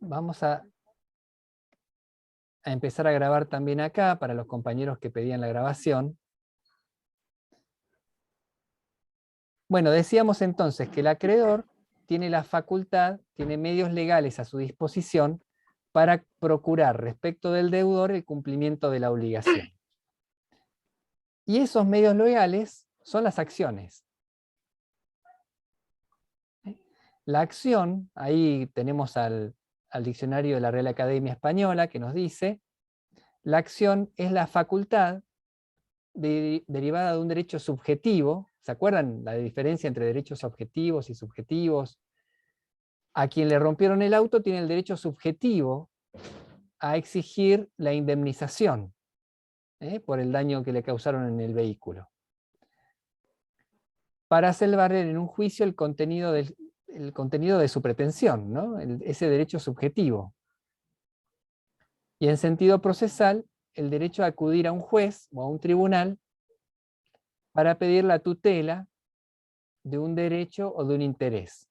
Vamos a empezar a grabar también acá para los compañeros que pedían la grabación. Bueno, decíamos entonces que el acreedor tiene la facultad, tiene medios legales a su disposición para procurar respecto del deudor el cumplimiento de la obligación. Y esos medios legales son las acciones. La acción, ahí tenemos al diccionario de la Real Academia Española que nos dice: la acción es la facultad derivada de un derecho subjetivo. ¿Se acuerdan la diferencia entre derechos objetivos y subjetivos? A quien le rompieron el auto tiene el derecho subjetivo a exigir la indemnización por el daño que le causaron en el vehículo, para hacer valer en un juicio el contenido de su pretensión, ¿no? Ese derecho subjetivo. Y en sentido procesal, el derecho a acudir a un juez o a un tribunal para pedir la tutela de un derecho o de un interés.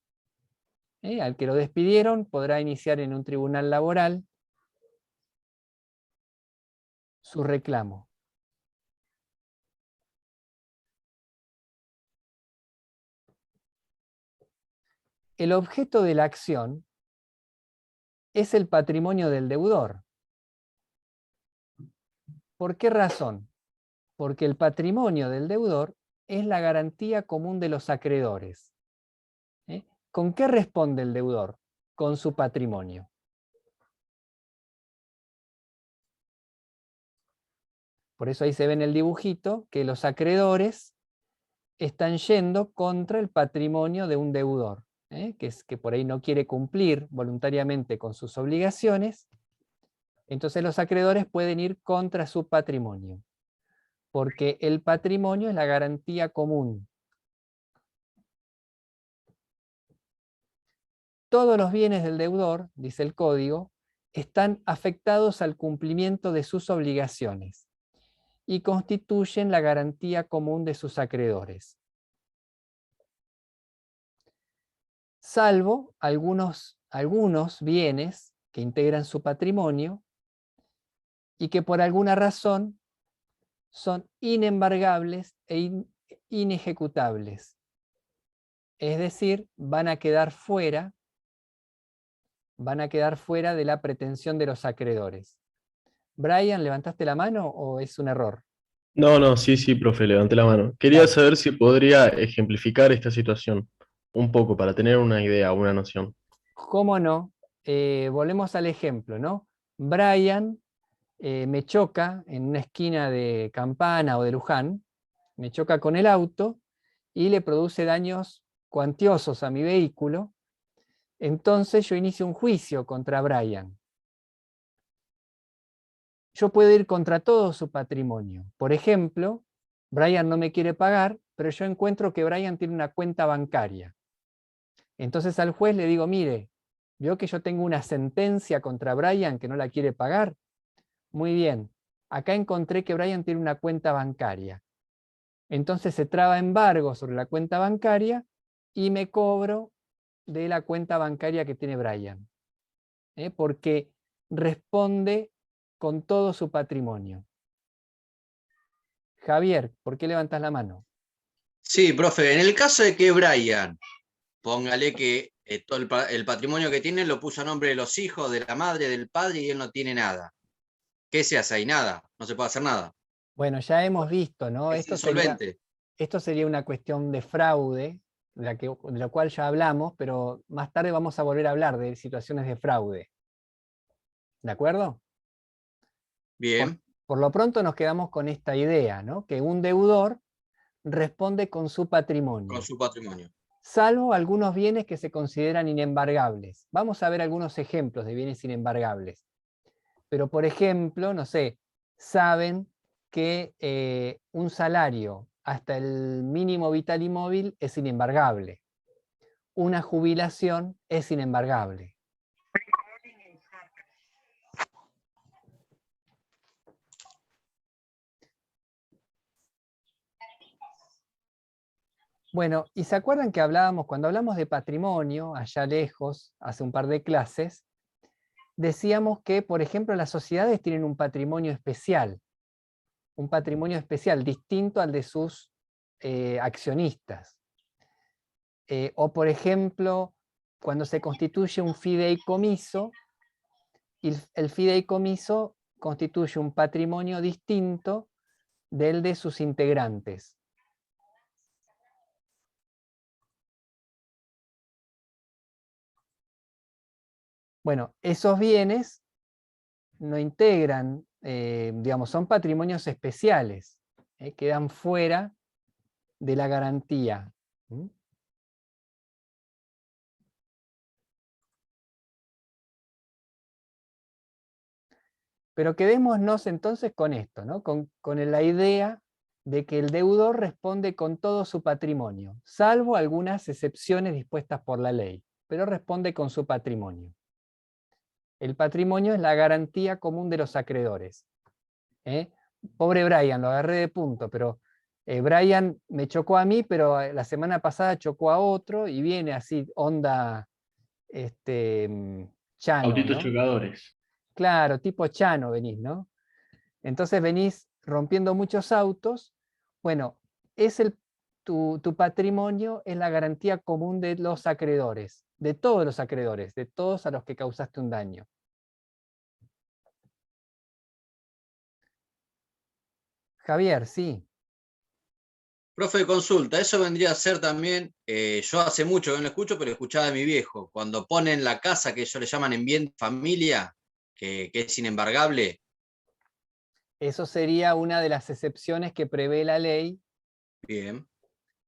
Al que lo despidieron podrá iniciar en un tribunal laboral su reclamo. El objeto de la acción es el patrimonio del deudor. ¿Por qué razón? Porque el patrimonio del deudor es la garantía común de los acreedores. ¿Con qué responde el deudor? Con su patrimonio. Por eso ahí se ve en el dibujito que los acreedores están yendo contra el patrimonio de un deudor, que por ahí no quiere cumplir voluntariamente con sus obligaciones. Entonces los acreedores pueden ir contra su patrimonio, porque el patrimonio es la garantía común. Todos los bienes del deudor, dice el código, están afectados al cumplimiento de sus obligaciones y constituyen la garantía común de sus acreedores, salvo algunos bienes que integran su patrimonio y que por alguna razón son inembargables e inejecutables. Es decir, van a quedar fuera de la pretensión de los acreedores. Brian, ¿levantaste la mano o es un error? No, sí, profe, levanté la mano. Quería Dale. saber si podría ejemplificar esta situación un poco para tener una idea, una noción. ¿Cómo no? Volvemos al ejemplo, ¿no? Brian me choca en una esquina de Campana o de Luján, me choca con el auto y le produce daños cuantiosos a mi vehículo. Entonces yo inicio un juicio contra Brian. Yo puedo ir contra todo su patrimonio. Por ejemplo, Brian no me quiere pagar, pero yo encuentro que Brian tiene una cuenta bancaria. Entonces al juez le digo: mire, vio que yo tengo una sentencia contra Brian que no la quiere pagar. Muy bien, acá encontré que Brian tiene una cuenta bancaria. Entonces se traba embargo sobre la cuenta bancaria y me cobro de la cuenta bancaria que tiene Brian, porque responde con todo su patrimonio. Javier, ¿por qué levantas la mano? Sí, profe, en el caso de que Brian, póngale que todo el patrimonio que tiene lo puso a nombre de los hijos, de la madre, del padre, y él no tiene nada. ¿Qué se hace ahí? Nada, no se puede hacer nada. Bueno, ya hemos visto, ¿no? Es insolvente. Esto sería una cuestión de fraude, de la cual ya hablamos, pero más tarde vamos a volver a hablar de situaciones de fraude. ¿De acuerdo? Bien, Por lo pronto nos quedamos con esta idea, ¿no? Que un deudor responde con su con patrimonio, su patrimonio. salvo algunos bienes que se consideran inembargables. Vamos a ver algunos ejemplos de bienes inembargables. Pero, por ejemplo, no sé, saben que un salario hasta el mínimo vital y móvil es inembargable. Una jubilación es inembargable. Bueno, y se acuerdan que cuando hablamos de patrimonio, allá lejos, hace un par de clases, decíamos que, por ejemplo, las sociedades tienen un patrimonio especial distinto al de sus accionistas. O, por ejemplo, cuando se constituye un fideicomiso, el fideicomiso constituye un patrimonio distinto del de sus integrantes. Bueno, esos bienes no integran, digamos, son patrimonios especiales, quedan fuera de la garantía. ¿Mm? Pero quedémonos entonces con esto, ¿no? Con la idea de que el deudor responde con todo su patrimonio, salvo algunas excepciones dispuestas por la ley, pero responde con su patrimonio. El patrimonio es la garantía común de los acreedores. Pobre Brian, lo agarré de punto, pero Brian me chocó a mí, pero la semana pasada chocó a otro y viene así, onda Chano, Autitos ¿no? chocadores. Claro, tipo Chano venís, ¿no? Entonces venís rompiendo muchos autos. Bueno, tu patrimonio es la garantía común de los acreedores, de todos los acreedores, de todos a los que causaste un daño. Javier, sí. Profe, consulta, eso vendría a ser también, yo hace mucho que no lo escucho, pero escuchaba de mi viejo, cuando ponen la casa que ellos le llaman en bien de familia, que es inembargable. Eso sería una de las excepciones que prevé la ley, Bien,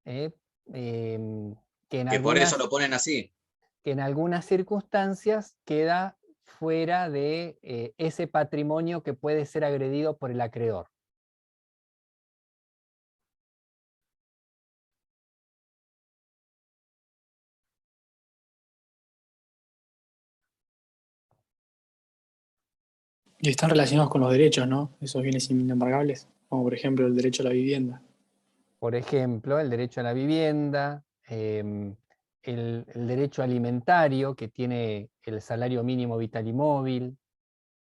eh, em, que, que por eso lo ponen así. en algunas circunstancias queda fuera de ese patrimonio que puede ser agredido por el acreedor. Y están relacionados con los derechos, ¿no? Esos bienes inembargables, como por ejemplo el derecho a la vivienda. Por ejemplo, el derecho a la vivienda, el derecho alimentario que tiene el salario mínimo vital y móvil.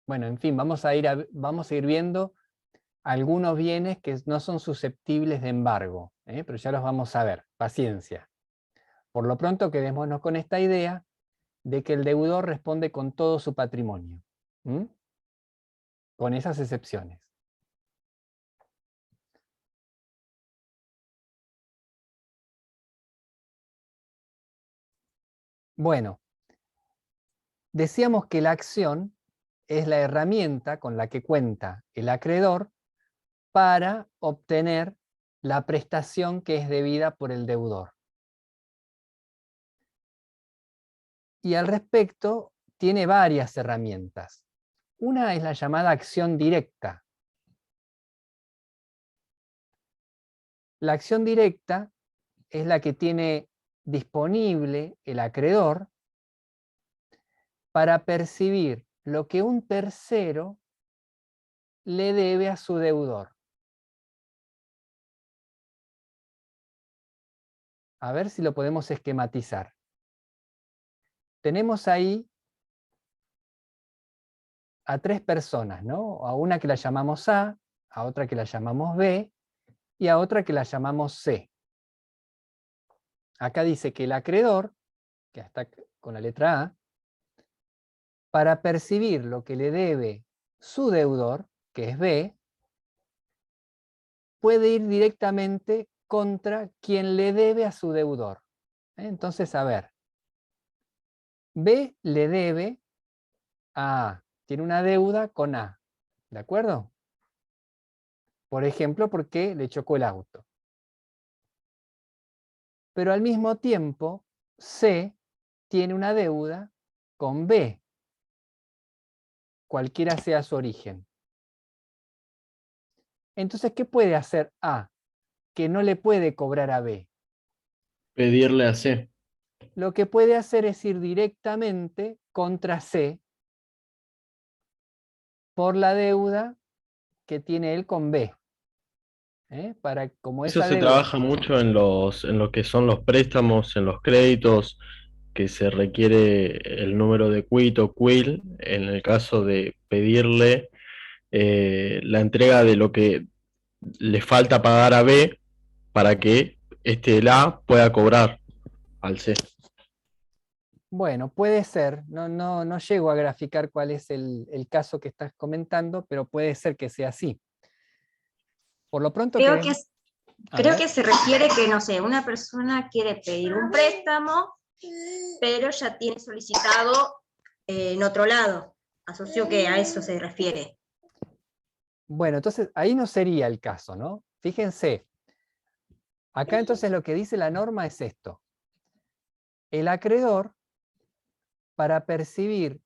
Bueno, en fin, vamos a ir viendo algunos bienes que no son susceptibles de embargo, pero ya los vamos a ver, paciencia. Por lo pronto quedémonos con esta idea de que el deudor responde con todo su patrimonio, con esas excepciones. Bueno, decíamos que la acción es la herramienta con la que cuenta el acreedor para obtener la prestación que es debida por el deudor. Y al respecto, tiene varias herramientas. Una es la llamada acción directa. La acción directa es la que tiene disponible el acreedor para percibir lo que un tercero le debe a su deudor. A ver si lo podemos esquematizar. Tenemos ahí a tres personas, ¿no? A una que la llamamos A otra que la llamamos B y a otra que la llamamos C. Acá dice que el acreedor, que está con la letra A, para percibir lo que le debe su deudor, que es B, puede ir directamente contra quien le debe a su deudor. Entonces, a ver, B le debe a A, tiene una deuda con A, ¿de acuerdo? Por ejemplo, porque le chocó el auto. Pero al mismo tiempo, C tiene una deuda con B, cualquiera sea su origen. Entonces, ¿qué puede hacer A? Que no le puede cobrar a B. Pedirle a C. Lo que puede hacer es ir directamente contra C por la deuda que tiene él con B. Como Eso esa se deuda. trabaja mucho en lo que son los préstamos, en los créditos, que se requiere el número de quit o quill en el caso de pedirle la entrega de lo que le falta pagar a B para que el A pueda cobrar al C. Bueno, puede ser, no llego a graficar cuál es el caso que estás comentando, pero puede ser que sea así. Por lo pronto Creo queremos... creo que se refiere que, no sé, una persona quiere pedir un préstamo, pero ya tiene solicitado en otro lado. Asocio que a eso se refiere. Bueno, entonces ahí no sería el caso, ¿no? Fíjense, acá entonces lo que dice la norma es esto. El acreedor, para percibir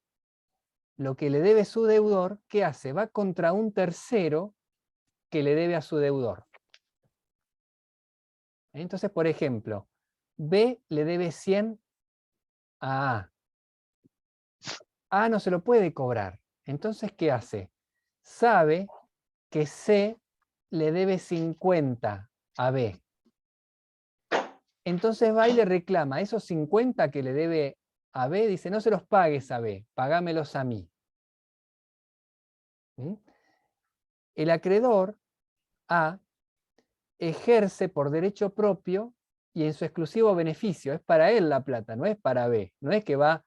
lo que le debe su deudor, ¿qué hace? Va contra un tercero que le debe a su deudor. Entonces, por ejemplo, B le debe 100 a A. A no se lo puede cobrar. Entonces, ¿qué hace? Sabe que C le debe 50 a B. Entonces va y le reclama esos 50 que le debe a B, dice, no se los pagues a B, pagámelos a mí. ¿Mm? El acreedor A ejerce por derecho propio y en su exclusivo beneficio. Es para él la plata, no es para B. No es que va,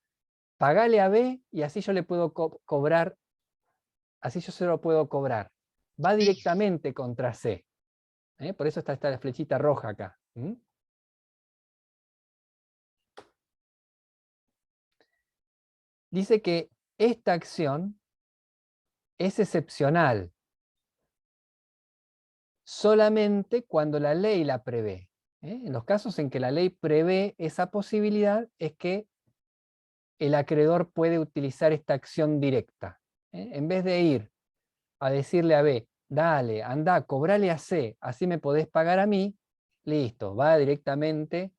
pagale a B y así yo le puedo cobrar, así yo se lo puedo cobrar. Va directamente contra C. Por eso está esta flechita roja acá. ¿Mm? Dice que esta acción es excepcional solamente cuando la ley la prevé. En los casos en que la ley prevé esa posibilidad es que el acreedor puede utilizar esta acción directa. En vez de ir a decirle a B, dale, anda, cobrale a C, así me podés pagar a mí, listo, va directamente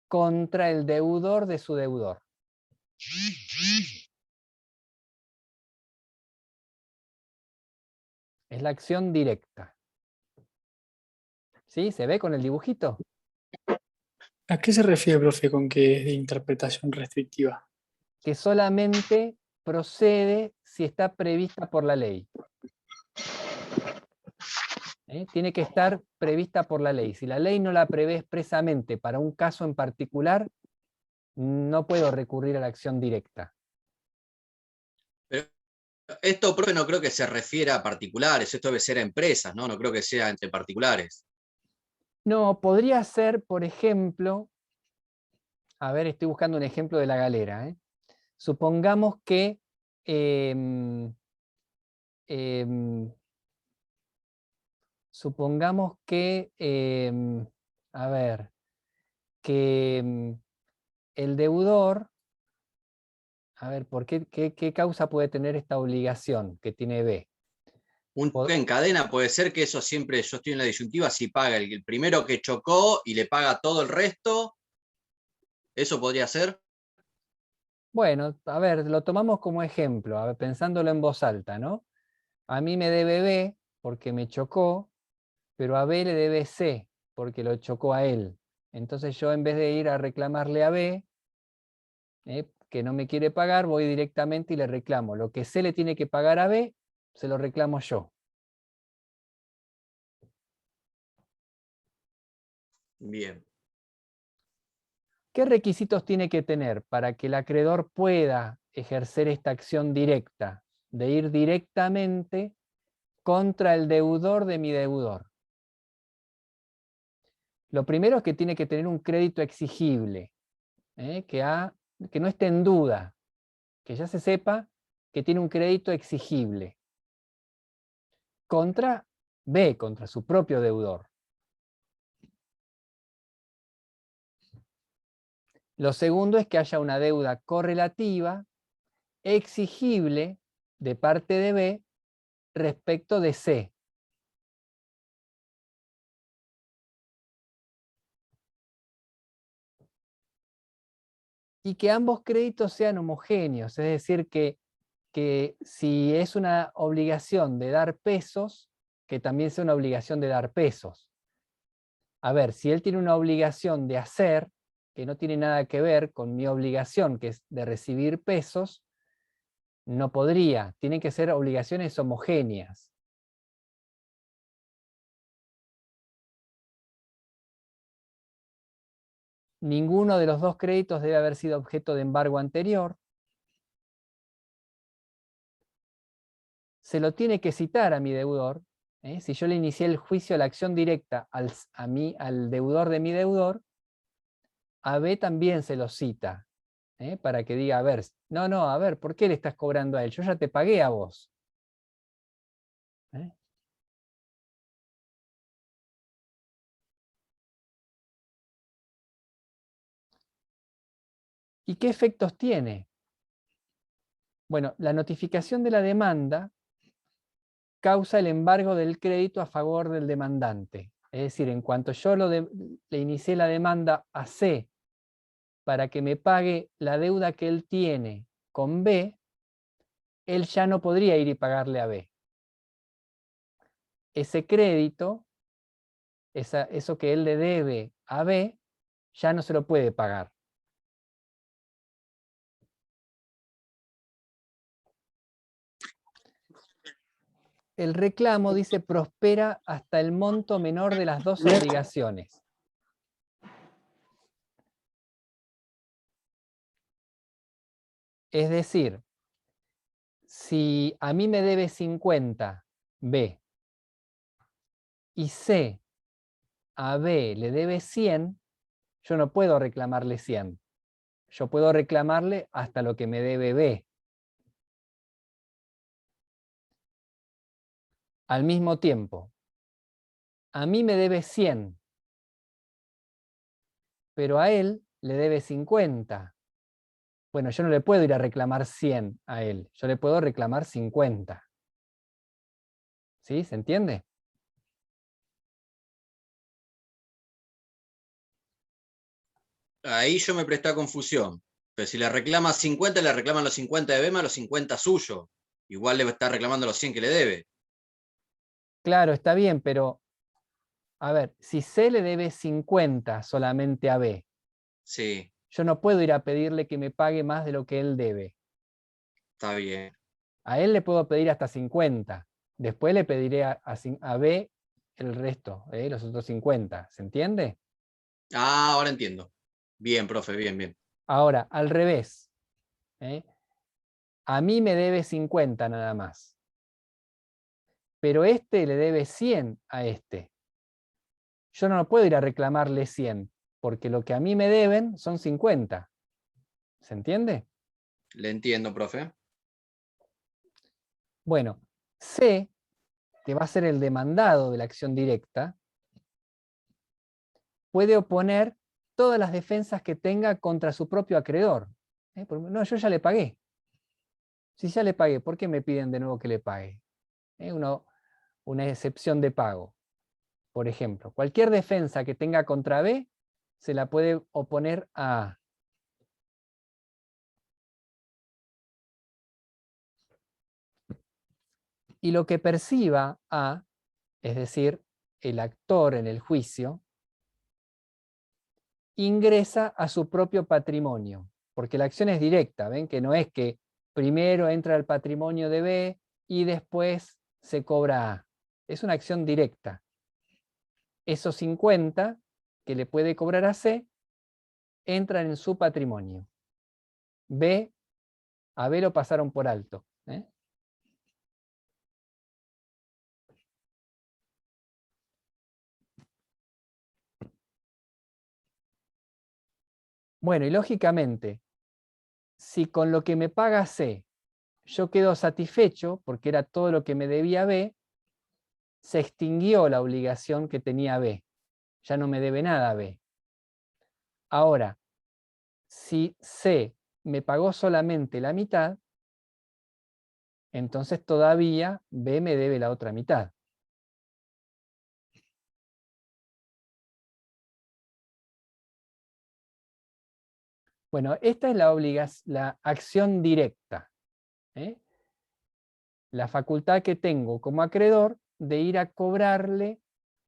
contra el deudor de su deudor. Es la acción directa. ¿Sí? ¿Se ve con el dibujito? ¿A qué se refiere, profe, con que es de interpretación restrictiva? Que solamente procede si está prevista por la ley. Tiene que estar prevista por la ley. Si la ley no la prevé expresamente para un caso en particular, no puedo recurrir a la acción directa. Pero esto, profe, no creo que se refiera a particulares, esto debe ser a empresas, ¿no? No creo que sea entre particulares. No, podría ser, por ejemplo, a ver, estoy buscando un ejemplo de la galera. Supongamos que a ver, que el deudor, a ver, qué causa puede tener esta obligación que tiene B? Un choque en cadena puede ser que eso siempre, yo estoy en la disyuntiva, si paga el primero que chocó y le paga todo el resto, ¿eso podría ser? Bueno, a ver, lo tomamos como ejemplo, a ver, pensándolo en voz alta, ¿no? A mí me debe B porque me chocó, pero a B le debe C porque lo chocó a él. Entonces yo en vez de ir a reclamarle a B, que no me quiere pagar, voy directamente y le reclamo. Lo que C le tiene que pagar a B, se lo reclamo yo. Bien. ¿Qué requisitos tiene que tener para que el acreedor pueda ejercer esta acción directa, de ir directamente contra el deudor de mi deudor? Lo primero es que tiene que tener un crédito exigible, que no esté en duda, que ya se sepa que tiene un crédito exigible contra B, contra su propio deudor. Lo segundo es que haya una deuda correlativa exigible de parte de B respecto de C. Y que ambos créditos sean homogéneos, es decir, que si es una obligación de dar pesos, que también sea una obligación de dar pesos. A ver, si él tiene una obligación de hacer, que no tiene nada que ver con mi obligación, que es de recibir pesos, no podría. Tienen que ser obligaciones homogéneas. Ninguno de los dos créditos debe haber sido objeto de embargo anterior. Se lo tiene que citar a mi deudor. Si yo le inicié el juicio, la acción directa al deudor de mi deudor, a B también se lo cita, para que diga, a ver, a ver, ¿por qué le estás cobrando a él? Yo ya te pagué a vos. ¿Y qué efectos tiene? Bueno, la notificación de la demanda causa el embargo del crédito a favor del demandante. Es decir, en cuanto yo le inicié la demanda a C para que me pague la deuda que él tiene con B, él ya no podría ir y pagarle a B. Ese crédito, eso que él le debe a B, ya no se lo puede pagar. El reclamo, dice, prospera hasta el monto menor de las dos obligaciones. Es decir, si a mí me debe 50 B y C a B le debe 100, yo no puedo reclamarle 100. Yo puedo reclamarle hasta lo que me debe B. Al mismo tiempo, a mí me debe 100, pero a él le debe 50. Bueno, yo no le puedo ir a reclamar 100 a él, yo le puedo reclamar 50. ¿Sí? ¿Se entiende? Ahí yo me presté a confusión. Pero si le reclama 50, le reclaman los 50 de B más los 50 suyo. Igual le va a estar reclamando los 100 que le debe. Claro, está bien, pero a ver, si C le debe 50 solamente a B, Sí, yo no puedo ir a pedirle que me pague más de lo que él debe. está bien. A él le puedo pedir hasta 50. Después le pediré a B el resto, los otros 50. ¿Se entiende? Ah, ahora entiendo. Bien, profe, bien, bien. Ahora, al revés. A mí me debe 50 nada más. Pero este le debe 100 a este. Yo no puedo ir a reclamarle 100, porque lo que a mí me deben son 50. ¿Se entiende? Le entiendo, profe. Bueno, C, que va a ser el demandado de la acción directa, puede oponer todas las defensas que tenga contra su propio acreedor. No, yo ya le pagué. Si ya le pagué, ¿por qué me piden de nuevo que le pague? Una excepción de pago. Por ejemplo, cualquier defensa que tenga contra B se la puede oponer a A. Y lo que perciba A, es decir, el actor en el juicio, ingresa a su propio patrimonio, porque la acción es directa. ¿Ven? Que no es que primero entra al patrimonio de B y después se cobra A. Es una acción directa. Esos 50 que le puede cobrar a C entran en su patrimonio. A B lo pasaron por alto. Bueno, y lógicamente, si con lo que me paga C yo quedo satisfecho, porque era todo lo que me debía B, se extinguió la obligación que tenía B. Ya no me debe nada a B. Ahora, si C me pagó solamente la mitad, entonces todavía B me debe la otra mitad. Bueno, esta es la acción directa. La facultad que tengo como acreedor de ir a cobrarle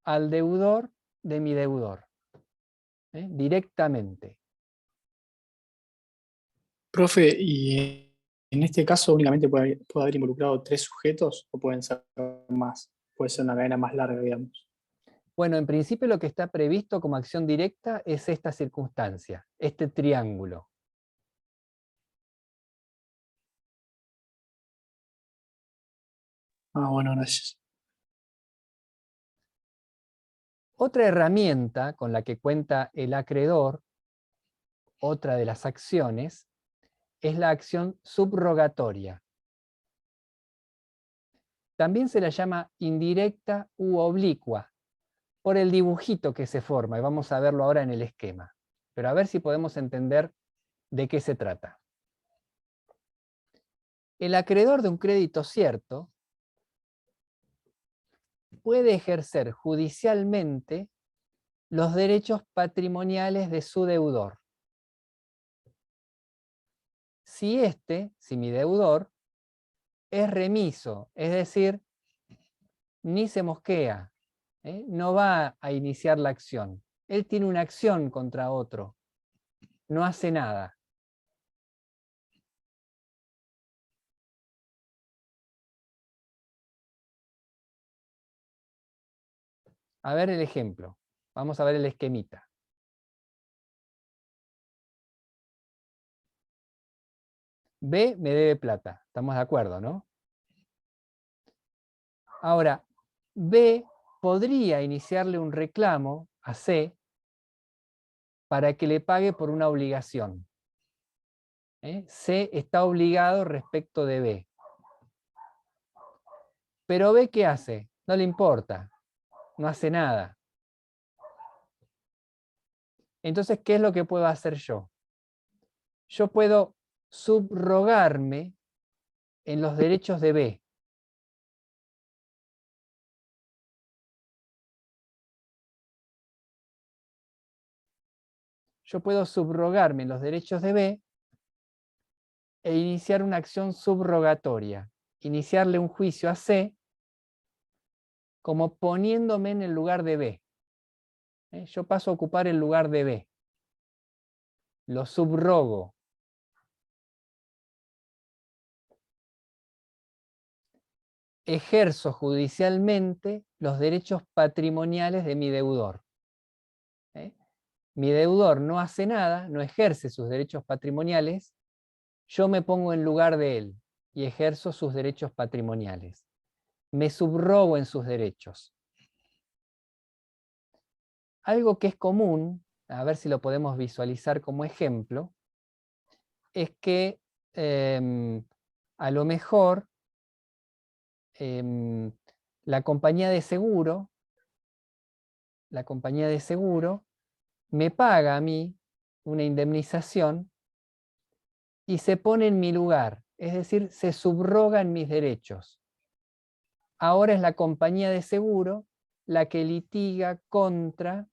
al deudor de mi deudor. Directamente. Profe, ¿y en este caso únicamente puede haber involucrado 3 sujetos o pueden ser más? Puede ser una cadena más larga, digamos. Bueno, en principio lo que está previsto como acción directa es esta circunstancia, este triángulo. Ah, bueno, gracias. Otra herramienta con la que cuenta el acreedor, otra de las acciones, es la acción subrogatoria. También se la llama indirecta u oblicua, por el dibujito que se forma, y vamos a verlo ahora en el esquema. Pero a ver si podemos entender de qué se trata. El acreedor de un crédito cierto puede ejercer judicialmente los derechos patrimoniales de su deudor. Si mi deudor, es remiso, es decir, ni se mosquea, no va a iniciar la acción. Él tiene una acción contra otro, no hace nada. A ver el ejemplo, vamos a ver el esquemita. B me debe plata, estamos de acuerdo, ¿no? Ahora, B podría iniciarle un reclamo a C para que le pague por una obligación. C está obligado respecto de B. Pero B, ¿qué hace? No le importa, no hace nada. Entonces, ¿qué es lo que puedo hacer yo? Yo puedo subrogarme en los derechos de B. Yo puedo subrogarme en los derechos de B e iniciar una acción subrogatoria. Iniciarle un juicio a C como poniéndome en el lugar de B. Yo paso a ocupar el lugar de B. Lo subrogo. Ejerzo judicialmente los derechos patrimoniales de mi deudor. Mi deudor no hace nada, no ejerce sus derechos patrimoniales, yo me pongo en lugar de él y ejerzo sus derechos patrimoniales. Me subrogo en sus derechos. Algo que es común, a ver si lo podemos visualizar como ejemplo, es que a lo mejor la compañía de seguro me paga a mí una indemnización y se pone en mi lugar, es decir, se subroga en mis derechos. Ahora es la compañía de seguro la que litiga contra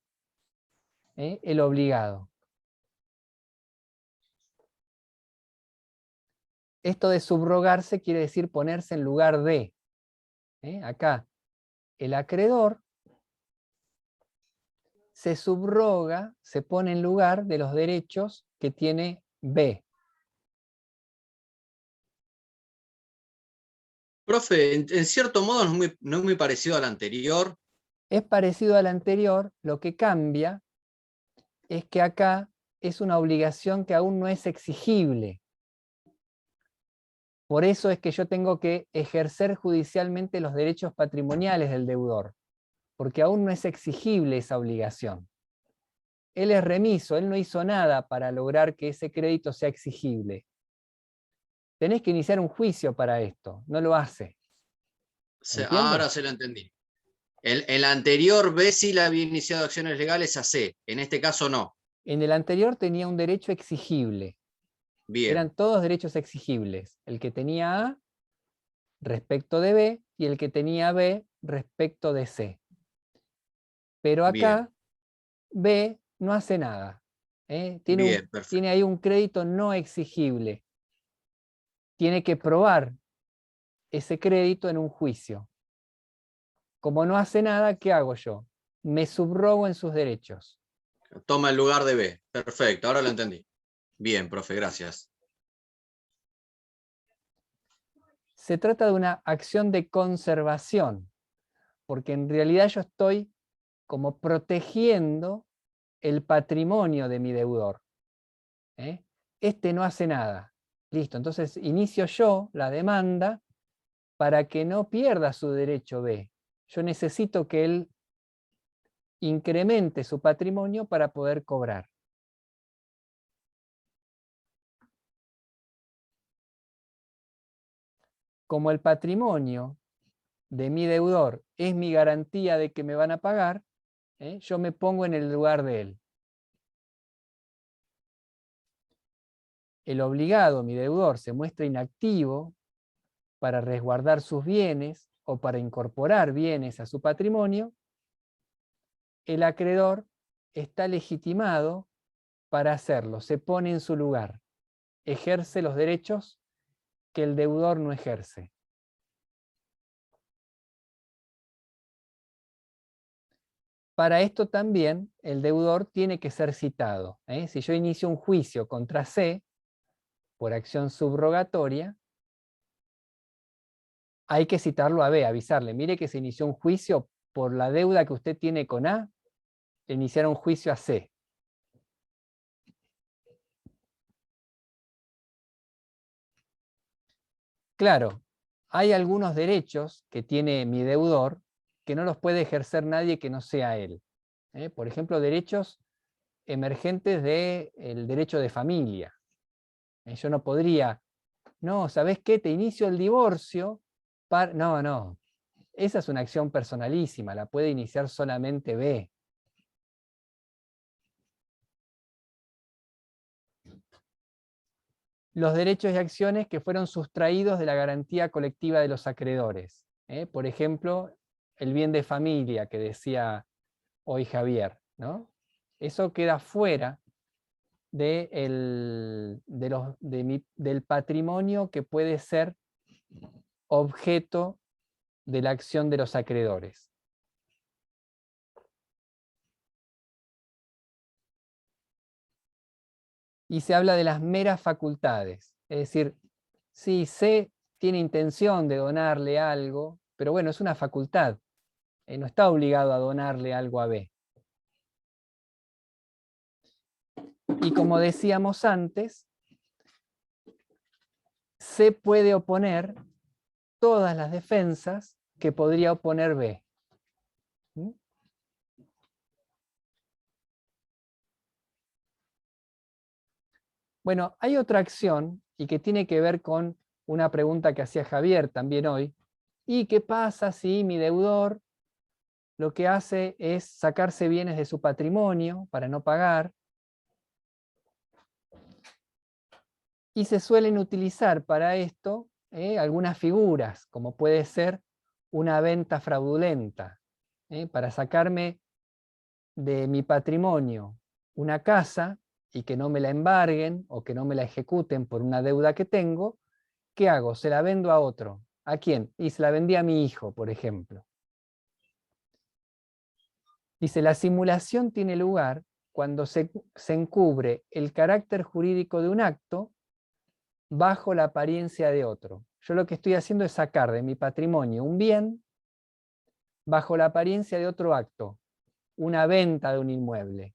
el obligado. Esto de subrogarse quiere decir ponerse en lugar de. Acá, el acreedor se subroga, se pone en lugar de los derechos que tiene B. Profe, en cierto modo no es muy parecido al anterior. Es parecido al anterior, lo que cambia es que acá es una obligación que aún no es exigible. Por eso es que yo tengo que ejercer judicialmente los derechos patrimoniales del deudor, porque aún no es exigible esa obligación. Él es remiso, él no hizo nada para lograr que ese crédito sea exigible. Tenés que iniciar un juicio para esto, no lo hace. Ahora se lo entendí. El anterior B sí le había iniciado acciones legales a C, en este caso no. En el anterior tenía un derecho exigible. Bien. Eran todos derechos exigibles. El que tenía A respecto de B y el que tenía B respecto de C. Pero acá B no hace nada. Tiene ahí un crédito no exigible. Tiene que probar ese crédito en un juicio. Como no hace nada, ¿qué hago yo? Me subrogo en sus derechos. Toma el lugar de B. Perfecto, ahora lo entendí. Bien, profe, gracias. Se trata de una acción de conservación, porque en realidad yo estoy como protegiendo el patrimonio de mi deudor. Este no hace nada. Listo, entonces inicio yo la demanda para que no pierda su derecho B. Yo necesito que él incremente su patrimonio para poder cobrar. Como el patrimonio de mi deudor es mi garantía de que me van a pagar, yo me pongo en el lugar de él. El obligado, mi deudor, se muestra inactivo para resguardar sus bienes o para incorporar bienes a su patrimonio. El acreedor está legitimado para hacerlo, se pone en su lugar, ejerce los derechos que el deudor no ejerce. Para esto también el deudor tiene que ser citado. Si yo inicio un juicio contra C por acción subrogatoria, hay que citarlo a B, avisarle, mire que se inició un juicio por la deuda que usted tiene con A, iniciar un juicio a C. Claro, hay algunos derechos que tiene mi deudor que no los puede ejercer nadie que no sea él. Por ejemplo, derechos emergentes del derecho de familia. Yo no podría, no, ¿sabés qué? Te inicio el divorcio. No, esa es una acción personalísima, la puede iniciar solamente B. Los derechos y acciones que fueron sustraídos de la garantía colectiva de los acreedores. Por ejemplo, el bien de familia que decía hoy Javier, ¿no? Eso queda fuera del patrimonio que puede ser objeto de la acción de los acreedores. Y se habla de las meras facultades, es decir, sí, C tiene intención de donarle algo, pero bueno, es una facultad, no está obligado a donarle algo a B. Y como decíamos antes, C puede oponer todas las defensas que podría oponer B. ¿Mm? Bueno, hay otra acción y que tiene que ver con una pregunta que hacía Javier también hoy. ¿Y qué pasa si mi deudor lo que hace es sacarse bienes de su patrimonio para no pagar? Y se suelen utilizar para esto algunas figuras, como puede ser una venta fraudulenta, para sacarme de mi patrimonio una casa y que no me la embarguen o que no me la ejecuten por una deuda que tengo. ¿Qué hago? Se la vendo a otro. ¿A quién? Y se la vendí a mi hijo, por ejemplo. Dice, la simulación tiene lugar cuando se encubre el carácter jurídico de un acto bajo la apariencia de otro. Yo lo que estoy haciendo es sacar de mi patrimonio un bien bajo la apariencia de otro acto, una venta de un inmueble.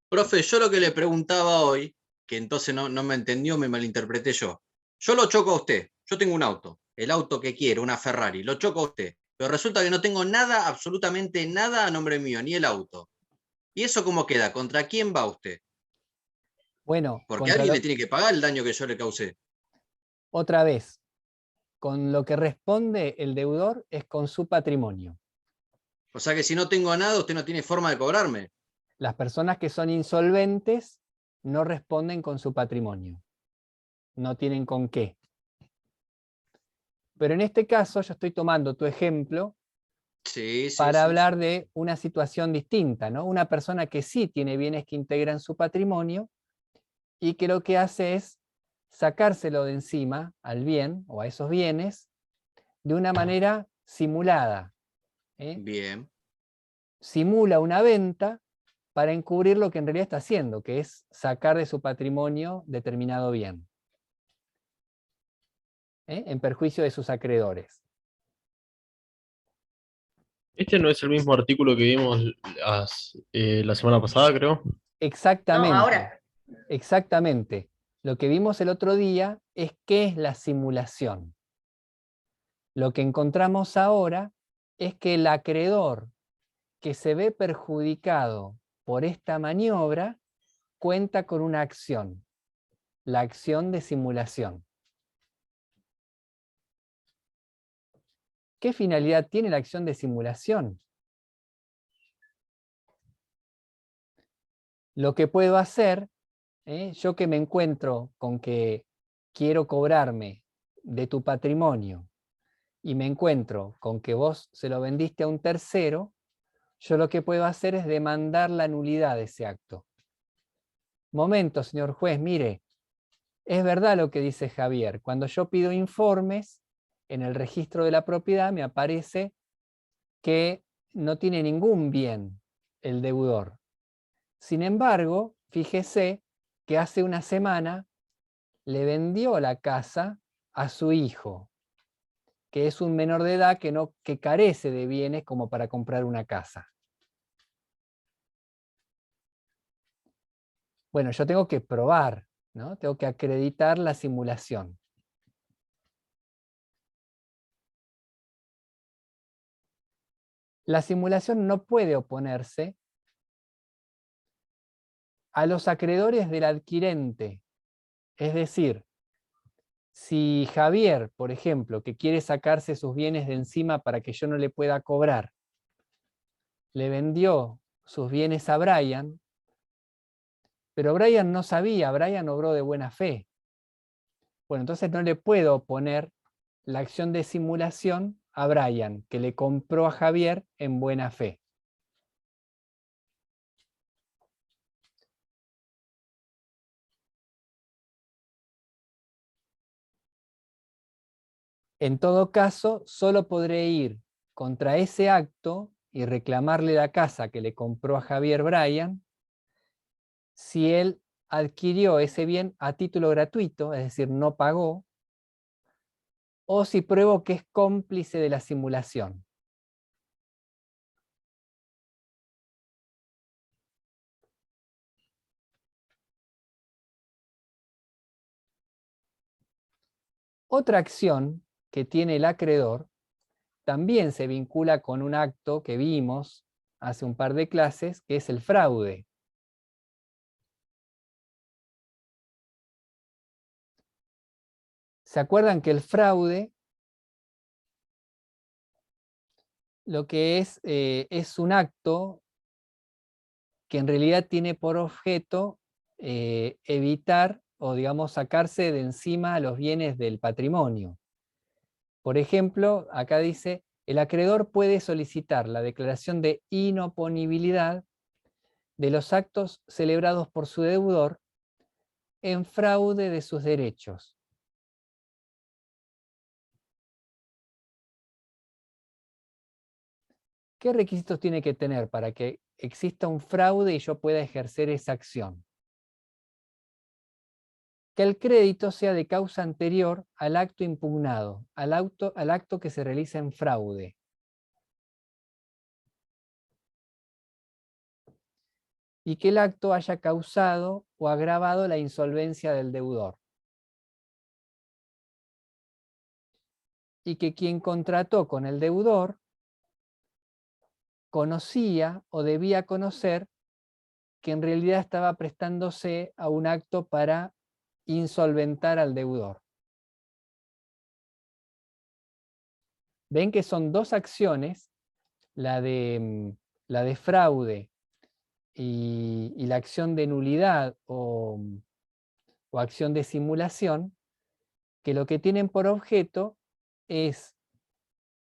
Profe, yo lo que le preguntaba hoy, que entonces no me entendió, me malinterpreté yo. Yo lo choco a usted, yo tengo un auto, el auto que quiero, una Ferrari, lo choco a usted, pero resulta que no tengo nada, absolutamente nada a nombre mío, ni el auto. ¿Y eso cómo queda? ¿Contra quién va usted? Bueno, Porque alguien le tiene que pagar el daño que yo le causé. Otra vez, con lo que responde el deudor es con su patrimonio. O sea que si no tengo nada, usted no tiene forma de cobrarme. Las personas que son insolventes no responden con su patrimonio. No tienen con qué. Pero en este caso yo estoy tomando tu ejemplo para hablar de una situación distinta, ¿no? Una persona que sí tiene bienes que integran su patrimonio y que lo que hace es sacárselo de encima al bien o a esos bienes de una manera simulada. Bien. Simula una venta para encubrir lo que en realidad está haciendo, que es sacar de su patrimonio determinado bien, en perjuicio de sus acreedores. Este no es el mismo artículo que vimos la semana pasada, creo. Exactamente. No, ahora. Exactamente. Lo que vimos el otro día es qué es la simulación. Lo que encontramos ahora es que el acreedor que se ve perjudicado por esta maniobra cuenta con una acción, la acción de simulación. ¿Qué finalidad tiene la acción de simulación? Lo que puedo hacer, yo que me encuentro con que quiero cobrarme de tu patrimonio y me encuentro con que vos se lo vendiste a un tercero, yo lo que puedo hacer es demandar la nulidad de ese acto. Momento, señor juez, mire, es verdad lo que dice Javier. Cuando yo pido informes, en el registro de la propiedad me aparece que no tiene ningún bien el deudor. Sin embargo, fíjese que hace una semana le vendió la casa a su hijo, que es un menor de edad que carece de bienes como para comprar una casa. Bueno, yo tengo que probar, ¿no? Tengo que acreditar la simulación. La simulación no puede oponerse a los acreedores del adquirente. Es decir, si Javier, por ejemplo, que quiere sacarse sus bienes de encima para que yo no le pueda cobrar, le vendió sus bienes a Brian, pero Brian no sabía, Brian obró de buena fe. Bueno, entonces no le puedo oponer la acción de simulación a Brian, que le compró a Javier en buena fe. En todo caso, solo podré ir contra ese acto y reclamarle la casa que le compró a Javier Brian si él adquirió ese bien a título gratuito, es decir, no pagó, o si pruebo que es cómplice de la simulación. Otra acción que tiene el acreedor también se vincula con un acto que vimos hace un par de clases, que es el fraude. ¿Se acuerdan que el fraude lo que es un acto que en realidad tiene por objeto evitar o, digamos, sacarse de encima los bienes del patrimonio? Por ejemplo, acá dice, el acreedor puede solicitar la declaración de inoponibilidad de los actos celebrados por su deudor en fraude de sus derechos. ¿Qué requisitos tiene que tener para que exista un fraude y yo pueda ejercer esa acción? Que el crédito sea de causa anterior al acto impugnado, al acto que se realiza en fraude. Y que el acto haya causado o agravado la insolvencia del deudor. Y que quien contrató con el deudor conocía o debía conocer que en realidad estaba prestándose a un acto para insolventar al deudor. Ven que son dos acciones, la de fraude y la acción de nulidad o acción de simulación, que lo que tienen por objeto es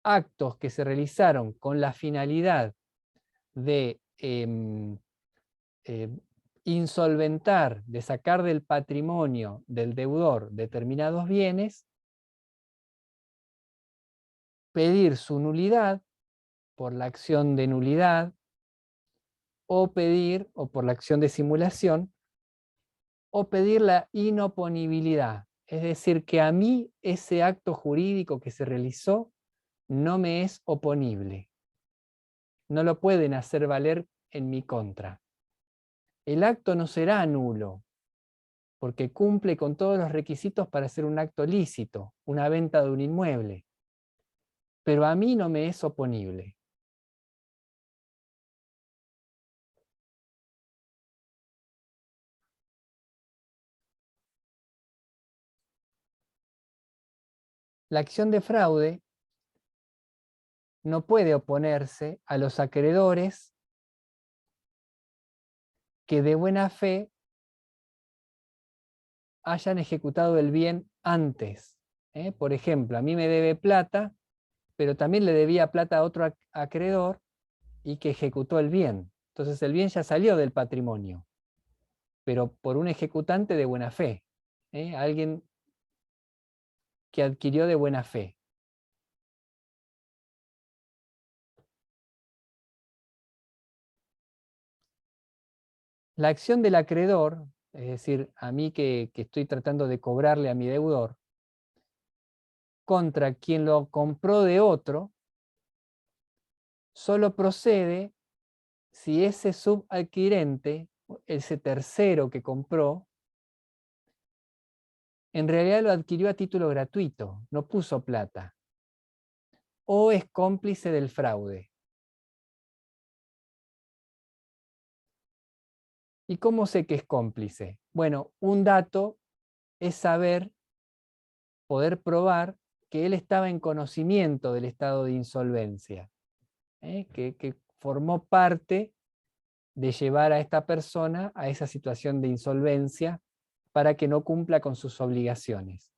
actos que se realizaron con la finalidad de insolventar, de sacar del patrimonio del deudor determinados bienes, pedir su nulidad por la acción de nulidad o pedir, o por la acción de simulación, o pedir la inoponibilidad. Es decir, que a mí ese acto jurídico que se realizó no me es oponible. No lo pueden hacer valer en mi contra. El acto no será nulo, porque cumple con todos los requisitos para ser un acto lícito, una venta de un inmueble. Pero a mí no me es oponible. La acción de fraude no puede oponerse a los acreedores que de buena fe hayan ejecutado el bien antes. Por ejemplo, a mí me debe plata, pero también le debía plata a otro acreedor y que ejecutó el bien. Entonces el bien ya salió del patrimonio, pero por un ejecutante de buena fe, alguien que adquirió de buena fe. La acción del acreedor, es decir, a mí que estoy tratando de cobrarle a mi deudor, contra quien lo compró de otro, solo procede si ese subadquirente, ese tercero que compró, en realidad lo adquirió a título gratuito, no puso plata, o es cómplice del fraude. ¿Y cómo sé que es cómplice? Bueno, un dato es poder probar que él estaba en conocimiento del estado de insolvencia, que formó parte de llevar a esta persona a esa situación de insolvencia para que no cumpla con sus obligaciones.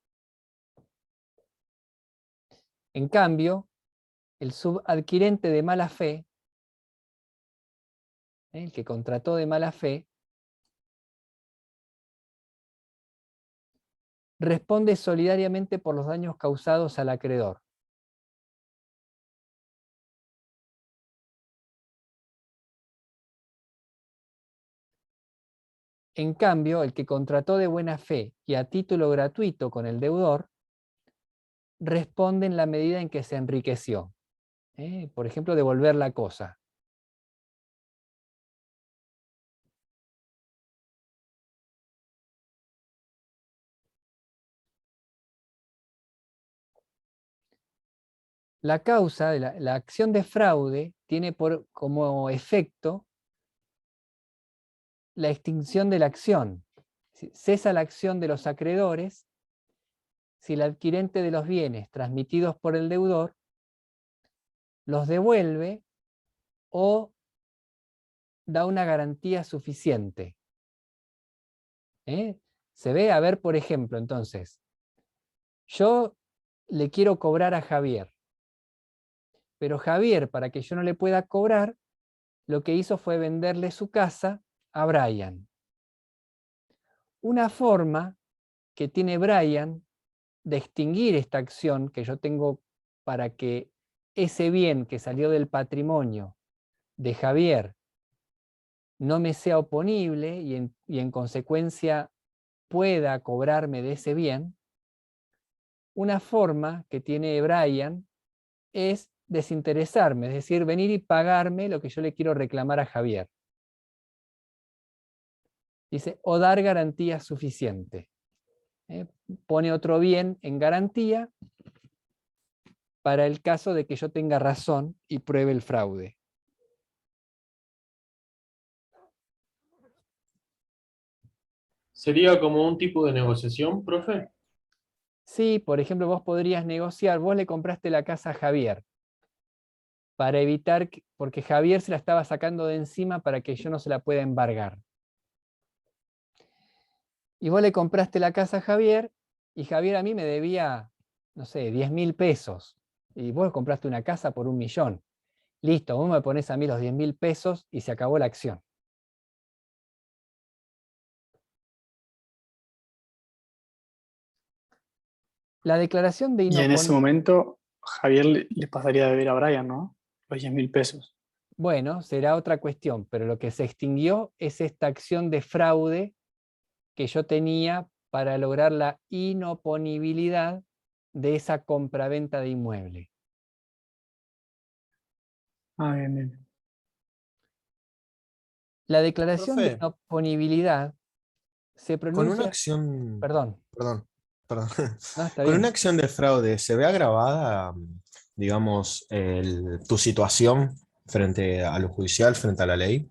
En cambio, el subadquirente de mala fe, el que contrató de mala fe, responde solidariamente por los daños causados al acreedor. En cambio, el que contrató de buena fe y a título gratuito con el deudor, responde en la medida en que se enriqueció. Por ejemplo, devolver la cosa. La causa de la acción de fraude tiene como efecto la extinción de la acción. Cesa la acción de los acreedores si el adquirente de los bienes transmitidos por el deudor los devuelve o da una garantía suficiente. Se ve, a ver, por ejemplo, entonces, yo le quiero cobrar a Javier, pero Javier, para que yo no le pueda cobrar, lo que hizo fue venderle su casa a Brian. Una forma que tiene Brian de extinguir esta acción que yo tengo para que ese bien que salió del patrimonio de Javier no me sea oponible y en consecuencia pueda cobrarme de ese bien, una forma que tiene Brian es desinteresarme, es decir, venir y pagarme lo que yo le quiero reclamar a Javier. Dice, o dar garantía suficiente. Pone otro bien en garantía para el caso de que yo tenga razón y pruebe el fraude. ¿Sería como un tipo de negociación, profe? Sí, por ejemplo, vos podrías negociar, vos le compraste la casa a Javier, para evitar, porque Javier se la estaba sacando de encima para que yo no se la pueda embargar. Y vos le compraste la casa a Javier, y Javier a mí me debía, no sé, 10.000 pesos. Y vos compraste una casa por 1 millón. Listo, vos me ponés a mí los 10.000 pesos y se acabó la acción. La declaración de Y en ese inoponibilidad. momento, Javier le pasaría a deber a Brian, ¿no? Los 10.000 pesos. Bueno, será otra cuestión, pero lo que se extinguió es esta acción de fraude que yo tenía para lograr la inoponibilidad de esa compraventa de inmueble. Ah, bien, bien. La declaración de Profe, inoponibilidad se con una pronuncia... acción, Perdón, perdón, perdón, no, está con una bien. acción de fraude, ¿se ve agravada, digamos, tu situación frente a lo judicial, frente a la ley?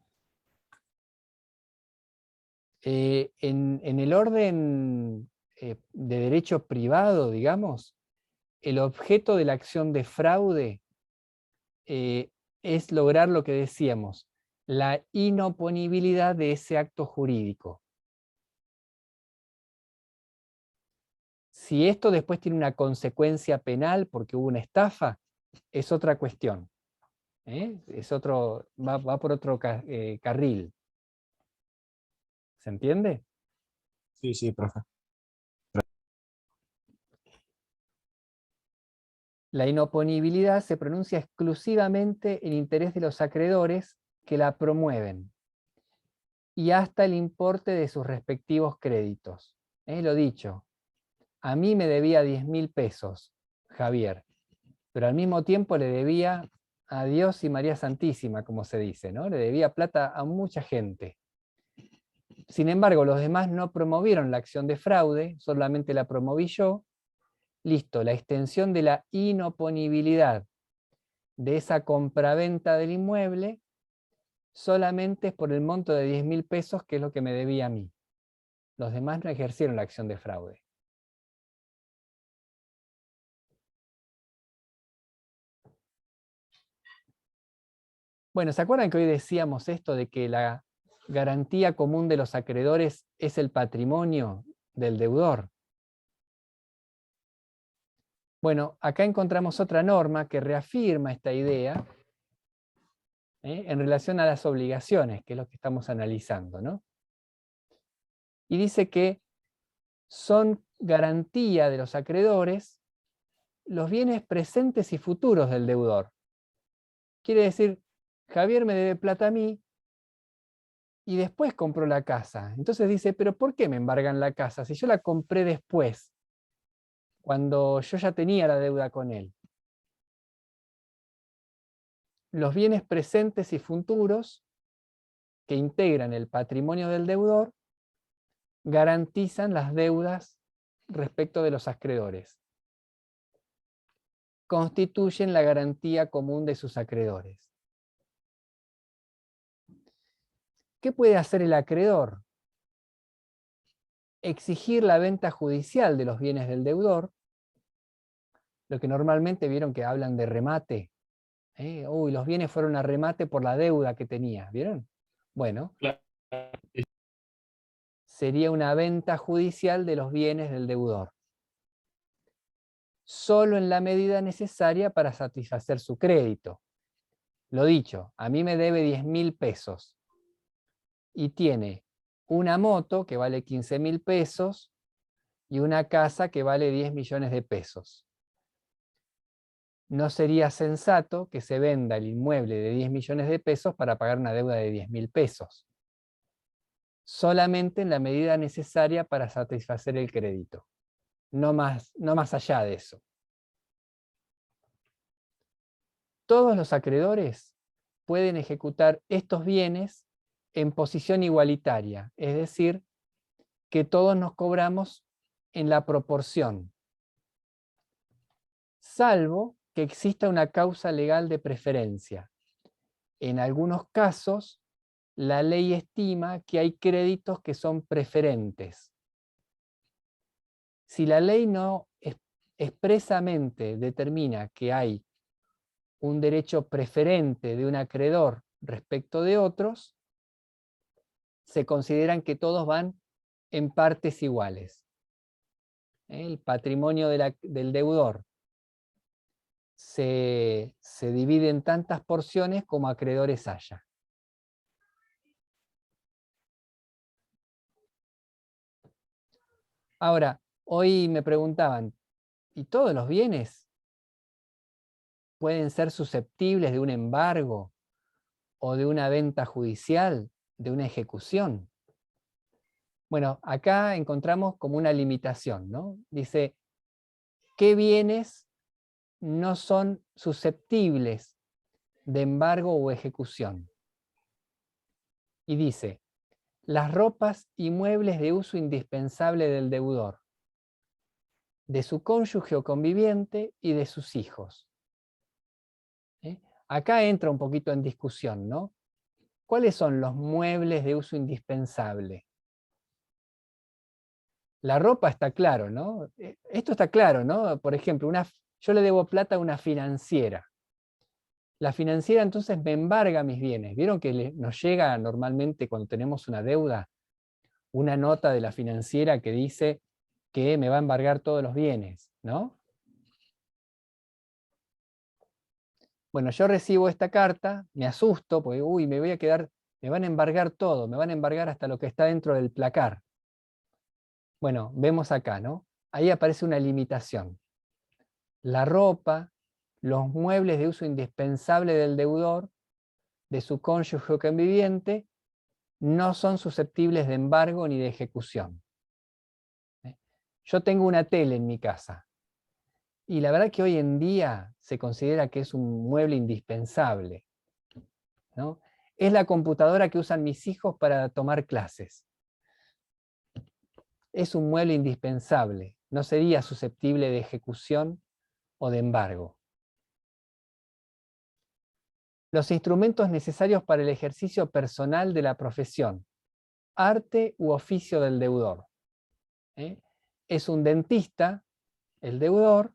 En el orden de derecho privado, digamos, el objeto de la acción de fraude es lograr lo que decíamos, la inoponibilidad de ese acto jurídico. Si esto después tiene una consecuencia penal porque hubo una estafa, es otra cuestión. Es otro, va por otro carril. ¿Se entiende? Sí, sí, profe. La inoponibilidad se pronuncia exclusivamente en interés de los acreedores que la promueven y hasta el importe de sus respectivos créditos. Lo dicho, a mí me debía 10.000 pesos, Javier, pero al mismo tiempo le debía a Dios y María Santísima, como se dice, ¿no? Le debía plata a mucha gente. Sin embargo, los demás no promovieron la acción de fraude, solamente la promoví yo. Listo, la extensión de la inoponibilidad de esa compraventa del inmueble solamente es por el monto de 10.000 pesos, que es lo que me debía a mí. Los demás no ejercieron la acción de fraude. Bueno, ¿se acuerdan que hoy decíamos esto de que la garantía común de los acreedores es el patrimonio del deudor? Bueno, acá encontramos otra norma que reafirma esta idea en relación a las obligaciones, que es lo que estamos analizando, ¿no? Y dice que son garantía de los acreedores los bienes presentes y futuros del deudor. Quiere decir, Javier me debe plata a mí y después compró la casa. Entonces dice, pero ¿por qué me embargan la casa si yo la compré después, cuando yo ya tenía la deuda con él? Los bienes presentes y futuros que integran el patrimonio del deudor garantizan las deudas respecto de los acreedores. Constituyen la garantía común de sus acreedores. ¿Qué puede hacer el acreedor? Exigir la venta judicial de los bienes del deudor, lo que normalmente vieron que hablan de remate. Uy, los bienes fueron a remate por la deuda que tenía, ¿vieron? Bueno, sería una venta judicial de los bienes del deudor. Solo en la medida necesaria para satisfacer su crédito. Lo dicho, a mí me debe 10.000 pesos y tiene una moto que vale 15.000 pesos y una casa que vale 10 millones de pesos. No sería sensato que se venda el inmueble de 10 millones de pesos para pagar una deuda de 10.000 pesos. Solamente en la medida necesaria para satisfacer el crédito. No más allá de eso. Todos los acreedores pueden ejecutar estos bienes en posición igualitaria, es decir, que todos nos cobramos en la proporción, salvo que exista una causa legal de preferencia. En algunos casos, la ley estima que hay créditos que son preferentes. Si la ley no expresamente determina que hay un derecho preferente de un acreedor respecto de otros, se consideran que todos van en partes iguales. El patrimonio del deudor se divide en tantas porciones como acreedores haya. Ahora, hoy me preguntaban, ¿y todos los bienes pueden ser susceptibles de un embargo o de una venta judicial, de una ejecución? Bueno, acá encontramos como una limitación, ¿no? Dice, ¿qué bienes no son susceptibles de embargo o ejecución? Y dice, las ropas y muebles de uso indispensable del deudor, de su cónyuge o conviviente y de sus hijos. Acá entra un poquito en discusión, ¿no? ¿Cuáles son los muebles de uso indispensable? La ropa está claro, ¿no? Esto está claro, ¿no? Por ejemplo, yo le debo plata a una financiera. La financiera entonces me embarga mis bienes. ¿Vieron que nos llega normalmente cuando tenemos una deuda una nota de la financiera que dice que me va a embargar todos los bienes, ¿no? Bueno, yo recibo esta carta, me asusto, porque uy, me voy a quedar, me van a embargar todo, me van a embargar hasta lo que está dentro del placar. Bueno, vemos acá, ¿no? Ahí aparece una limitación. La ropa, los muebles de uso indispensable del deudor, de su cónyuge o conviviente, no son susceptibles de embargo ni de ejecución. Yo tengo una tele en mi casa, y la verdad que hoy en día se considera que es un mueble indispensable, ¿no? Es la computadora que usan mis hijos para tomar clases. Es un mueble indispensable, no sería susceptible de ejecución o de embargo. Los instrumentos necesarios para el ejercicio personal de la profesión, arte u oficio del deudor. Es un dentista, el deudor,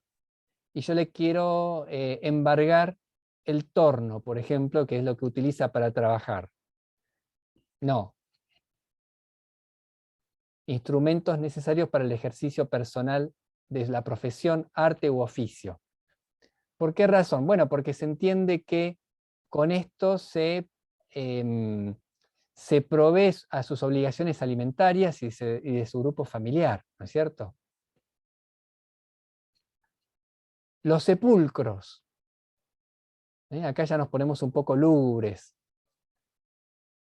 y yo le quiero embargar el torno, por ejemplo, que es lo que utiliza para trabajar. No. Instrumentos necesarios para el ejercicio personal de la profesión, arte u oficio. ¿Por qué razón? Bueno, porque se entiende que con esto se provee a sus obligaciones alimentarias y de su grupo familiar, ¿no es cierto? Los sepulcros. Acá ya nos ponemos un poco lúgubres.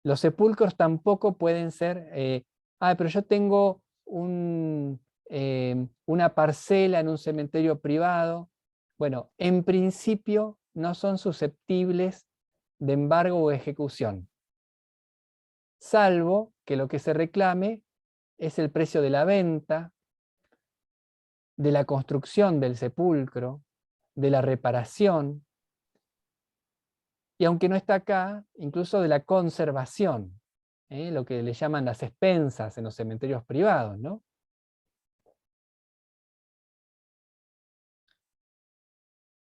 Los sepulcros tampoco pueden ser, pero yo tengo una parcela en un cementerio privado. Bueno, en principio no son susceptibles de embargo o ejecución, salvo que lo que se reclame es el precio de la venta, de la construcción del sepulcro, de la reparación, y aunque no está acá, incluso de la conservación, lo que le llaman las expensas en los cementerios privados, ¿no?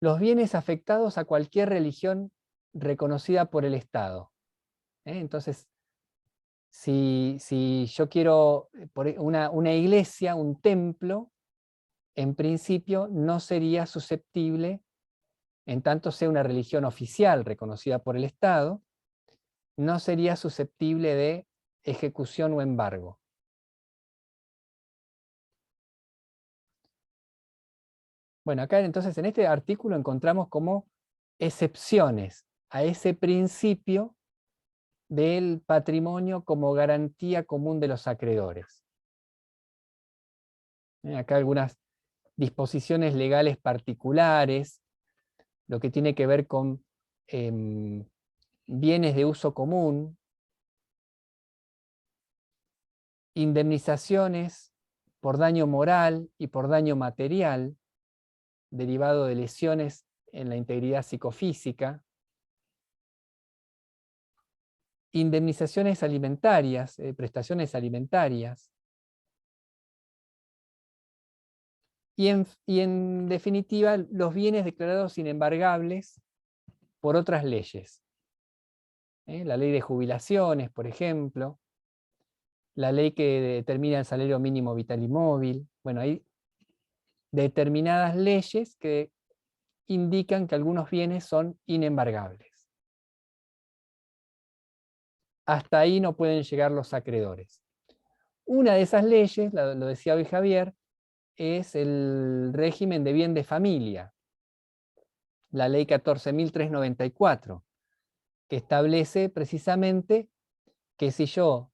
Los bienes afectados a cualquier religión reconocida por el Estado. Entonces, si yo quiero una iglesia, un templo, en principio no sería susceptible, en tanto sea una religión oficial reconocida por el Estado, no sería susceptible de ejecución o embargo. Bueno, acá entonces en este artículo encontramos como excepciones a ese principio del patrimonio como garantía común de los acreedores. Acá algunas disposiciones legales particulares, lo que tiene que ver con bienes de uso común, indemnizaciones por daño moral y por daño material, derivado de lesiones en la integridad psicofísica, indemnizaciones alimentarias, prestaciones alimentarias, y en definitiva los bienes declarados inembargables por otras leyes. La ley de jubilaciones, por ejemplo, la ley que determina el salario mínimo vital y móvil. Bueno, hay determinadas leyes que indican que algunos bienes son inembargables. Hasta ahí no pueden llegar los acreedores. Una de esas leyes, lo decía hoy Javier, es el régimen de bien de familia, la ley 14.394, que establece precisamente que si yo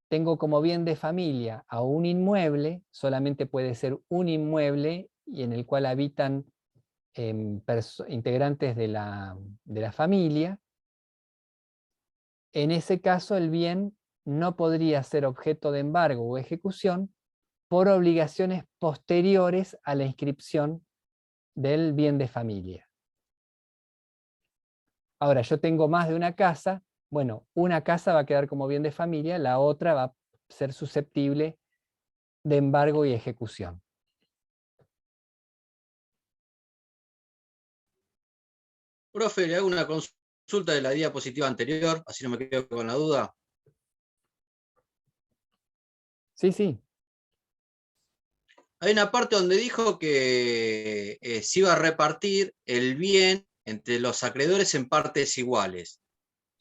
tengo como bien de familia a un inmueble, solamente puede ser un inmueble y en el cual habitan integrantes de la familia. En ese caso el bien no podría ser objeto de embargo o ejecución por obligaciones posteriores a la inscripción del bien de familia. Ahora, yo tengo más de una casa, bueno, una casa va a quedar como bien de familia, la otra va a ser susceptible de embargo y ejecución. Profe, le hago una consulta de la diapositiva anterior, así no me quedo con la duda. Sí, sí. Hay una parte donde dijo que se iba a repartir el bien entre los acreedores en partes iguales.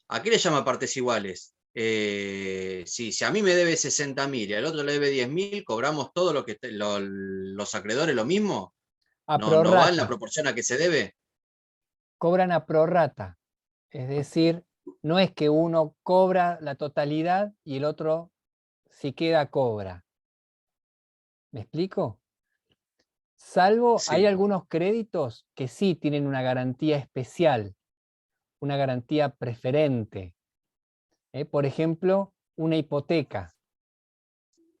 ¿A qué le llama partes iguales? Si a mí me debe 60.000 y al otro le debe 10.000, ¿cobramos todo lo que los acreedores lo mismo? A ¿No va en la prorrata. proporción a que se debe? Cobran a prorrata. Es decir, no es que uno cobra la totalidad y el otro, si queda, cobra. ¿Me explico? Salvo, hay Sí. algunos créditos que sí tienen una garantía especial, una garantía preferente. Por ejemplo, una hipoteca,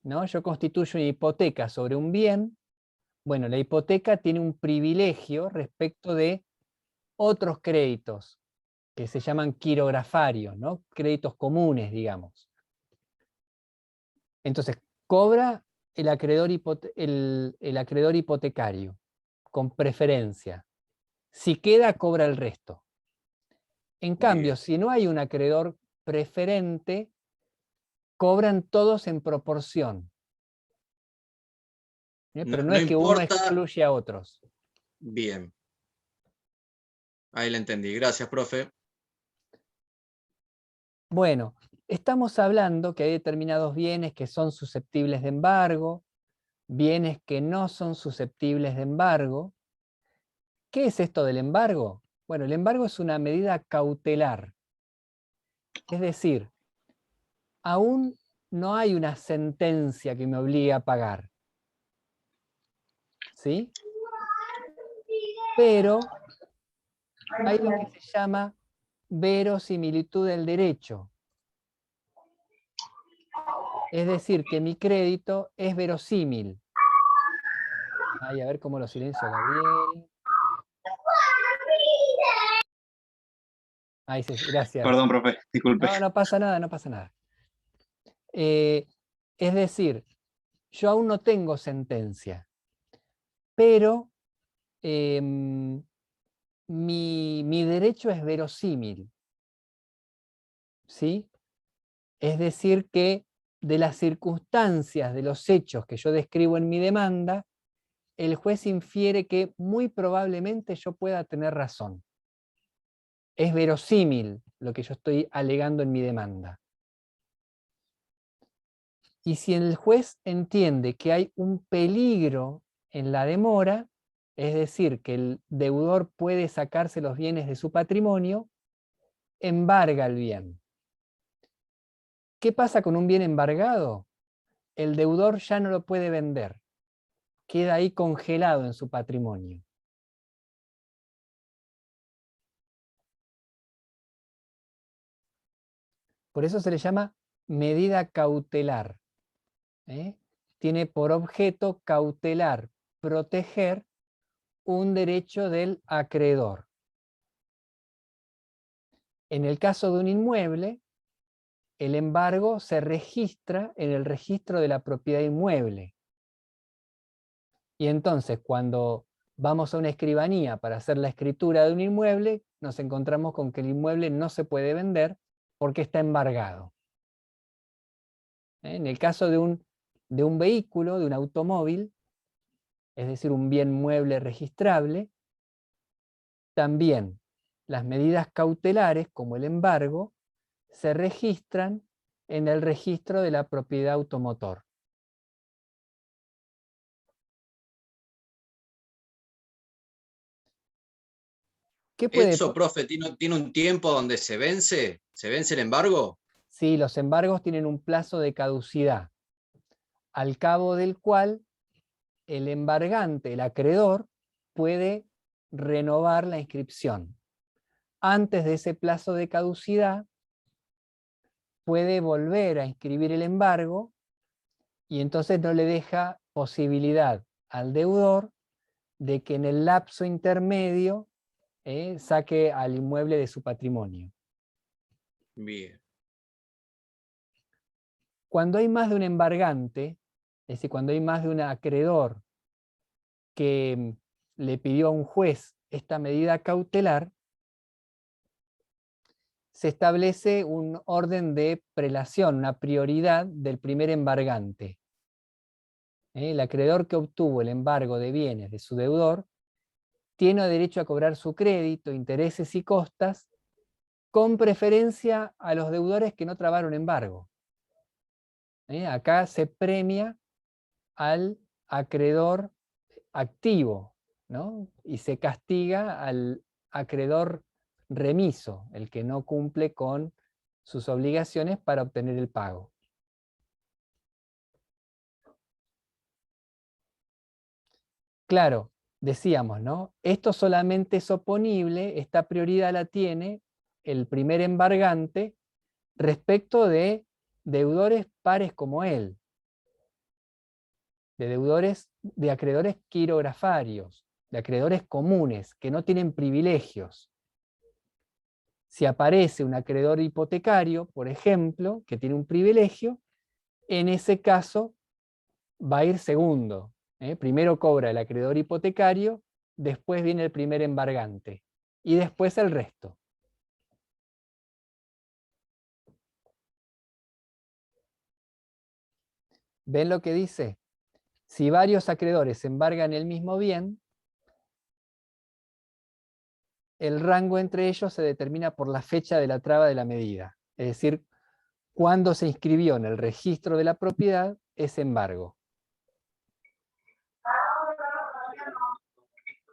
¿no? Yo constituyo una hipoteca sobre un bien. Bueno, la hipoteca tiene un privilegio respecto de otros créditos que se llaman quirografarios, ¿no? Créditos comunes, digamos. Entonces, cobra el acreedor hipotecario con preferencia. Si queda, cobra el resto. En cambio, Bien. si no hay un acreedor preferente, cobran todos en proporción. Pero no No es que uno importa. excluye a otros. Bien. Ahí la entendí. Gracias, profe. Bueno, estamos hablando que hay determinados bienes que son susceptibles de embargo, bienes que no son susceptibles de embargo. ¿Qué es esto del embargo? Bueno, el embargo es una medida cautelar. Es decir, aún no hay una sentencia que me obligue a pagar. ¿Sí? Pero hay lo que se llama verosimilitud del derecho. Es decir, que mi crédito es verosímil. Ay, a ver cómo lo silencio, Gabriel. Ahí sí, gracias. Perdón, profe, disculpe. No, no pasa nada, no pasa nada. Es decir, yo aún no tengo sentencia, pero mi derecho es verosímil. ¿Sí? Es decir, que de las circunstancias, de los hechos que yo describo en mi demanda, el juez infiere que muy probablemente yo pueda tener razón. Es verosímil lo que yo estoy alegando en mi demanda. Y si el juez entiende que hay un peligro en la demora, es decir, que el deudor puede sacarse los bienes de su patrimonio, embarga el bien. ¿Qué pasa con un bien embargado? El deudor ya no lo puede vender. Queda ahí congelado en su patrimonio. Por eso se le llama medida cautelar. Tiene por objeto cautelar, proteger un derecho del acreedor. En el caso de un inmueble, el embargo se registra en el registro de la propiedad inmueble. Y entonces, cuando vamos a una escribanía para hacer la escritura de un inmueble, nos encontramos con que el inmueble no se puede vender porque está embargado. En el caso de un vehículo, de un automóvil, es decir, un bien mueble registrable, también las medidas cautelares, como el embargo, se registran en el registro de la propiedad automotor. ¿Qué puede? ¿Eso, profe, tiene un tiempo donde se vence? ¿Se vence el embargo? Sí, los embargos tienen un plazo de caducidad, al cabo del cual el embargante, el acreedor, puede renovar la inscripción. Antes de ese plazo de caducidad, puede volver a inscribir el embargo y entonces no le deja posibilidad al deudor de que en el lapso intermedio saque al inmueble de su patrimonio. Bien. Cuando hay más de un embargante, es decir, cuando hay más de un acreedor que le pidió a un juez esta medida cautelar, se establece un orden de prelación, una prioridad del primer embargante. El acreedor que obtuvo el embargo de bienes de su deudor tiene derecho a cobrar su crédito, intereses y costas, con preferencia a los deudores que no trabaron embargo. Acá se premia al acreedor activo, ¿no? Y se castiga al acreedor remiso, el que no cumple con sus obligaciones para obtener el pago. Claro, decíamos, ¿no? Esto solamente es oponible, esta prioridad la tiene el primer embargante respecto de deudores pares como él, de deudores, de acreedores quirografarios, de acreedores comunes, que no tienen privilegios. Si aparece un acreedor hipotecario, por ejemplo, que tiene un privilegio, en ese caso va a ir segundo. Primero cobra el acreedor hipotecario, después viene el primer embargante, y después el resto. ¿Ven lo que dice? Si varios acreedores embargan el mismo bien, el rango entre ellos se determina por la fecha de la traba de la medida. Es decir, cuando se inscribió en el registro de la propiedad ese embargo.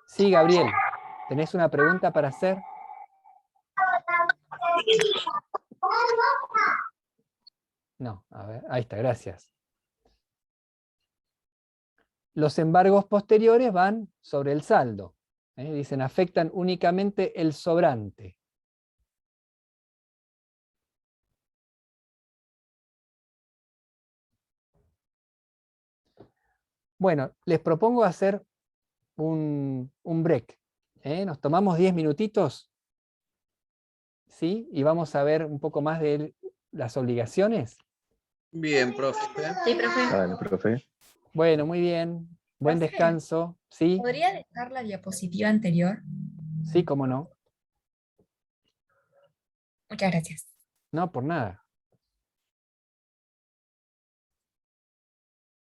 Sí, Gabriel, ¿tenés una pregunta para hacer? No, a ver, ahí está, gracias. Los embargos posteriores van sobre el saldo. Dicen, afectan únicamente el sobrante. Bueno, les propongo hacer un break. Nos tomamos 10 minutitos, ¿sí? Y vamos a ver un poco más de las obligaciones. Bien, profe. Sí, profe. Dale, profe. Bueno, muy bien. Buen Profe, descanso. ¿Sí? ¿podría dejar la diapositiva anterior? Sí, cómo no. Muchas gracias. No, por nada.